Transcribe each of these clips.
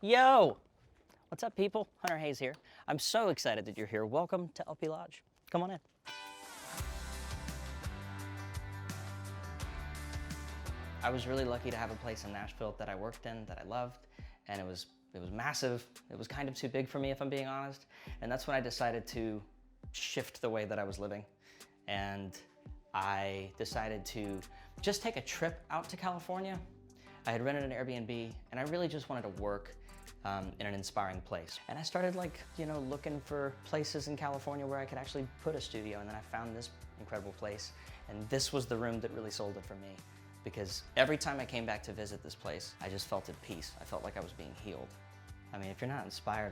Yo! What's up, people? Hunter Hayes here. I'm so excited that you're here. Welcome to LP Lodge. Come on in. I was really lucky to have a place in Nashville that I worked in, that I loved, and it was massive. It was kind of too big for me, if I'm being honest. And that's when I decided to shift the way that I was living. And I decided to just take a trip out to California. I had rented an Airbnb, and I really just wanted to work in an inspiring place. And I started looking for places in California where I could actually put a studio, and then I found this incredible place. And this was the room that really sold it for me, because every time I came back to visit this place, I just felt at peace. I felt like I was being healed. I mean, if you're not inspired,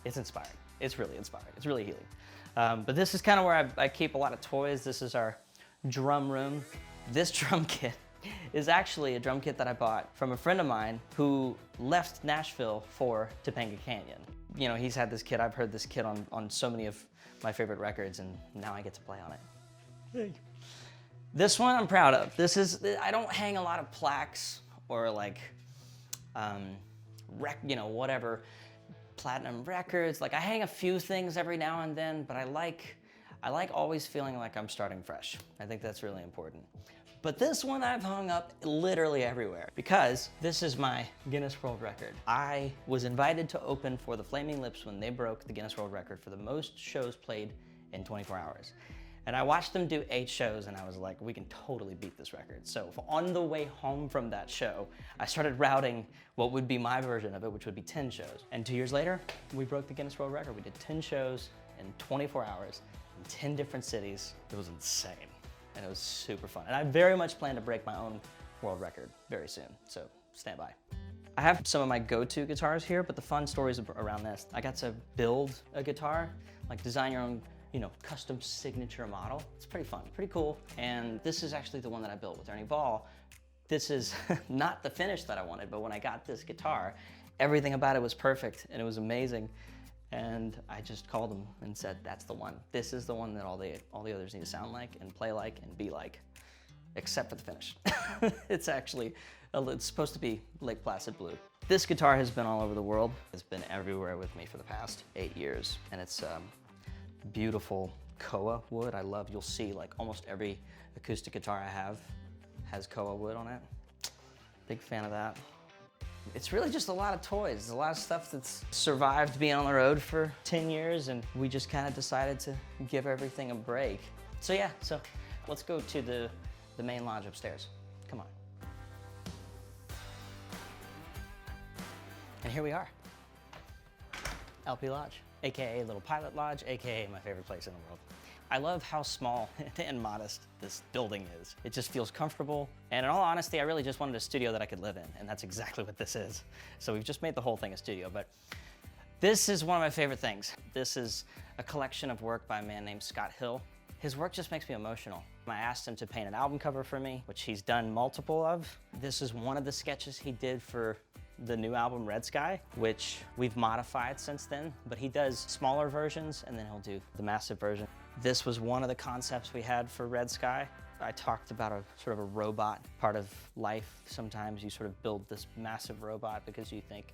it's inspiring. It's really inspiring. It's really healing. But this is kind of where I keep a lot of toys. This is our drum room. This drum kit is actually a drum kit that I bought from a friend of mine who left Nashville for Topanga Canyon. You know, he's had this kit. I've heard this kit on so many of my favorite records, and now I get to play on it. Hey. This one I'm proud of. I don't hang a lot of plaques or whatever, platinum records. I hang a few things every now and then, but I like always feeling like I'm starting fresh. I think that's really important. But this one I've hung up literally everywhere because this is my Guinness World Record. I was invited to open for the Flaming Lips when they broke the Guinness World Record for the most shows played in 24 hours. And I watched them do 8 shows, and I was like, we can totally beat this record. So on the way home from that show, I started routing what would be my version of it, which would be 10 shows. And 2 years later, we broke the Guinness World Record. We did 10 shows in 24 hours in 10 different cities. It was insane, and it was super fun. And I very much plan to break my own world record very soon, so stand by. I have some of my go-to guitars here, but the fun stories around this. I got to build a guitar, design your own custom signature model. It's pretty fun, pretty cool. And this is actually the one that I built with Ernie Ball. This is not the finish that I wanted, but when I got this guitar, everything about it was perfect and it was amazing. And I just called him and said, that's the one. This is the one that all the others need to sound like and play like and be like, except for the finish. It's supposed to be Lake Placid blue. This guitar has been all over the world. It's been everywhere with me for the past 8 years. And it's beautiful koa wood. You'll see almost every acoustic guitar I have has koa wood on it. Big fan of that. It's really just a lot of toys. There's a lot of stuff that's survived being on the road for 10 years, and we just kind of decided to give everything a break. So yeah, let's go to the main lodge upstairs. Come on. And here we are, LP Lodge, AKA Little Pilot Lodge, AKA my favorite place in the world. I love how small and modest this building is. It just feels comfortable. And in all honesty, I really just wanted a studio that I could live in, and that's exactly what this is. So we've just made the whole thing a studio, but this is one of my favorite things. This is a collection of work by a man named Scott Hill. His work just makes me emotional. I asked him to paint an album cover for me, which he's done multiple of. This is one of the sketches he did for the new album Red Sky, which we've modified since then, but he does smaller versions and then he'll do the massive version. This was one of the concepts we had for Red Sky. I talked about a sort of a robot part of life. Sometimes you sort of build this massive robot because you think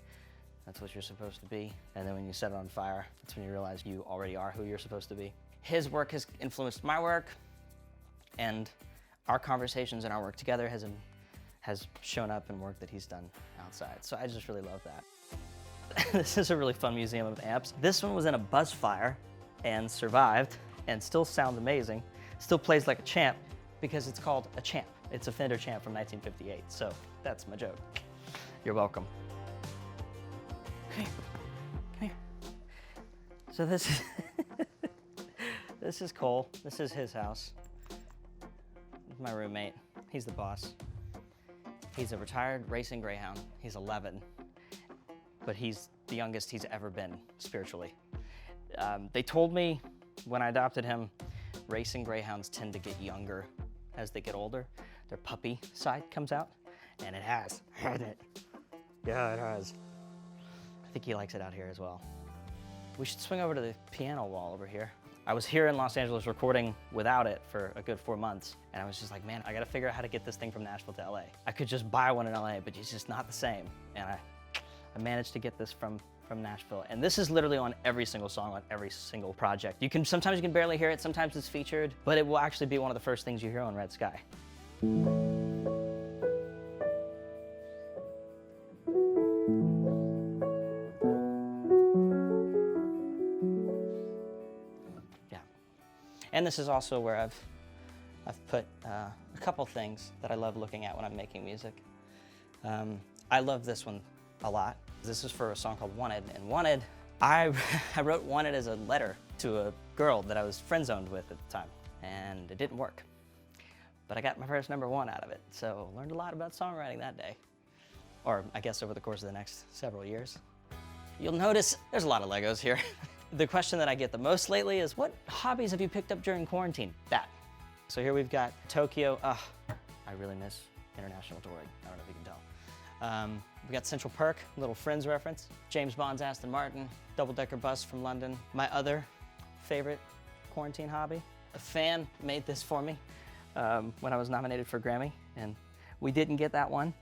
that's what you're supposed to be. And then when you set it on fire, that's when you realize you already are who you're supposed to be. His work has influenced my work, and our conversations and our work together has shown up in work that he's done outside. So I just really love that. This is a really fun museum of amps. This one was in a bus fire and survived and still sounds amazing. Still plays like a champ because it's called a champ. It's a Fender Champ from 1958. So that's my joke. You're welcome. Come here. So this is, this is Cole. This is his house. My roommate. He's the boss. He's a retired racing greyhound. He's 11, but he's the youngest he's ever been spiritually. They told me when I adopted him, racing greyhounds tend to get younger as they get older. Their puppy side comes out, and it has, hasn't it? Yeah, it has. I think he likes it out here as well. We should swing over to the piano wall over here. I was here in Los Angeles recording without it for a good 4 months, and I was just like, man, I gotta figure out how to get this thing from Nashville to LA. I could just buy one in LA, but it's just not the same. And I managed to get this from Nashville. And this is literally on every single song, on every single project. Sometimes you can barely hear it, sometimes it's featured, but it will actually be one of the first things you hear on Red Sky. Yeah. And this is also where I've put a couple things that I love looking at when I'm making music. I love this one a lot. This is for a song called Wanted, and Wanted, I wrote Wanted as a letter to a girl that I was friend-zoned with at the time, and it didn't work. But I got my first #1 out of it, so learned a lot about songwriting that day. Or I guess over the course of the next several years. You'll notice there's a lot of Legos here. The question that I get the most lately is, what hobbies have you picked up during quarantine? That. So here we've got Tokyo. I really miss international touring. I don't know if you can tell. We got Central Perk, little Friends reference. James Bond's Aston Martin, double-decker bus from London. My other favorite quarantine hobby. A fan made this for me when I was nominated for a Grammy, and we didn't get that one,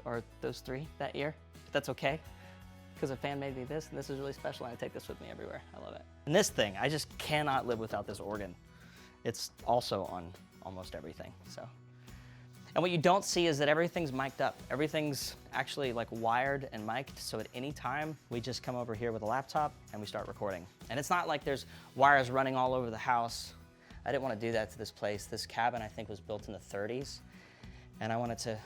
or those 3 that year. But that's okay, because a fan made me this, and this is really special, and I take this with me everywhere. I love it. And this thing, I just cannot live without this organ. It's also on almost everything, so. And what you don't see is that everything's mic'd up. Everything's actually like wired and mic'd, so at any time, we just come over here with a laptop and we start recording. And it's not like there's wires running all over the house. I didn't want to do that to this place. This cabin, I think, was built in the 30s, and I wanted to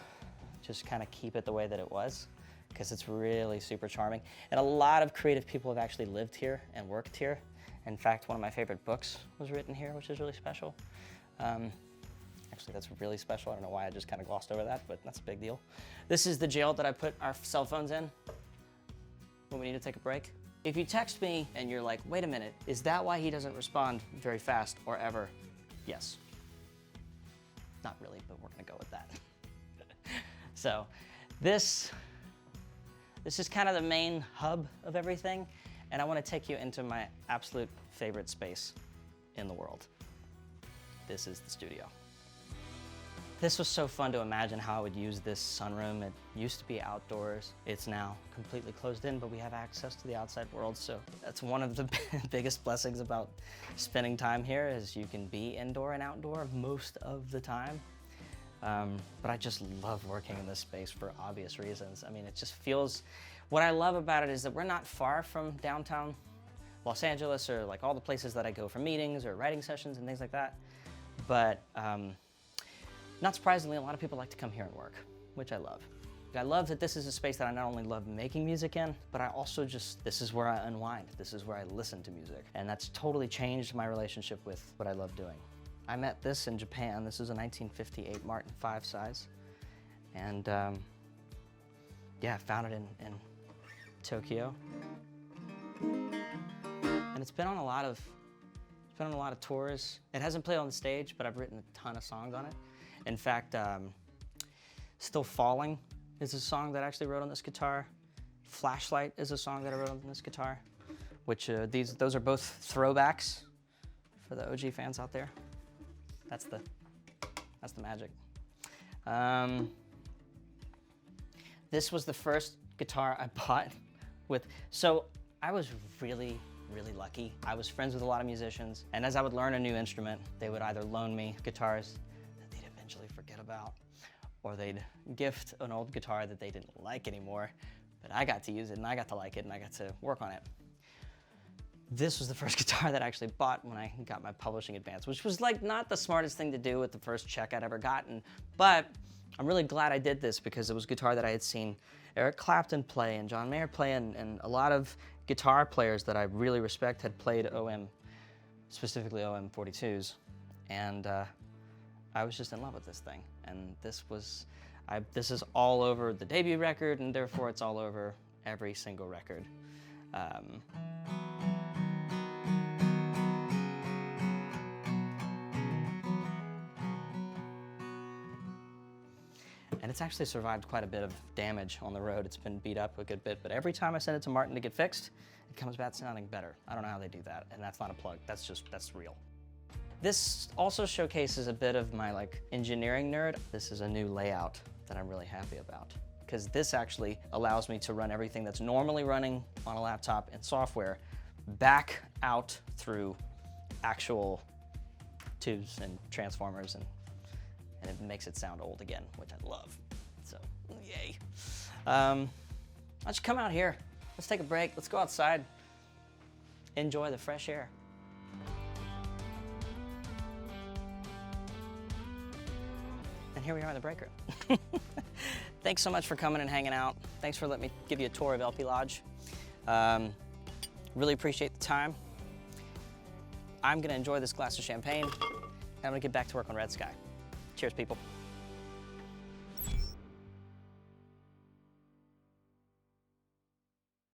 just kind of keep it the way that it was, because it's really super charming. And a lot of creative people have actually lived here and worked here. In fact, one of my favorite books was written here, which is really special. Actually, that's really special. I don't know why I just kind of glossed over that, but that's a big deal. This is the jail that I put our cell phones in when we need to take a break. If you text me and you're like, wait a minute, is that why he doesn't respond very fast or ever? Yes. Not really, but we're gonna go with that. So this is kind of the main hub of everything, and I want to take you into my absolute favorite space in the world. This is the studio. This was so fun to imagine how I would use this sunroom. It used to be outdoors. It's now completely closed in, but we have access to the outside world. So that's one of the biggest blessings about spending time here, is you can be indoor and outdoor most of the time. But I just love working in this space for obvious reasons. I mean, it just feels, what I love about it is that we're not far from downtown Los Angeles, or like all the places that I go for meetings or writing sessions and things like that. But not surprisingly, a lot of people like to come here and work, which I love. I love that this is a space that I not only love making music in, but I also this is where I unwind. This is where I listen to music. And that's totally changed my relationship with what I love doing. I met this in Japan. This is a 1958 Martin 5 size. And yeah, I found it in Tokyo. And it's been on a lot of tours. It hasn't played on the stage, but I've written a ton of songs on it. In fact, Still Falling is a song that I actually wrote on this guitar. Flashlight is a song that I wrote on this guitar, which those are both throwbacks for the OG fans out there. That's the magic. This was the first guitar I bought so I was really lucky. I was friends with a lot of musicians, and as I would learn a new instrument, they would either loan me guitars that they'd eventually forget about, or they'd gift an old guitar that they didn't like anymore, but I got to use it, and I got to like it, and I got to work on it. This was the first guitar that I actually bought when I got my publishing advance, which was like not the smartest thing to do with the first check I'd ever gotten, but I'm really glad I did this, because it was a guitar that I had seen Eric Clapton play and John Mayer play, and a lot of guitar players that I really respect had played OM, specifically OM 42s, and I was just in love with this thing. And this is all over the debut record, and therefore it's all over every single record. And it's actually survived quite a bit of damage on the road. It's been beat up a good bit, but every time I send it to Martin to get fixed, it comes back sounding better. I don't know how they do that, and that's not a plug, that's real. This also showcases a bit of my like engineering nerd. This is a new layout that I'm really happy about, because this actually allows me to run everything that's normally running on a laptop and software back out through actual tubes and transformers, and it makes it sound old again, which I love. So, yay. Why don't you come out here? Let's take a break. Let's go outside. Enjoy the fresh air. And here we are in the break room. Thanks so much for coming and hanging out. Thanks for letting me give you a tour of LP Lodge. Really appreciate the time. I'm gonna enjoy this glass of champagne, and I'm gonna get back to work on Red Sky. Cheers, people.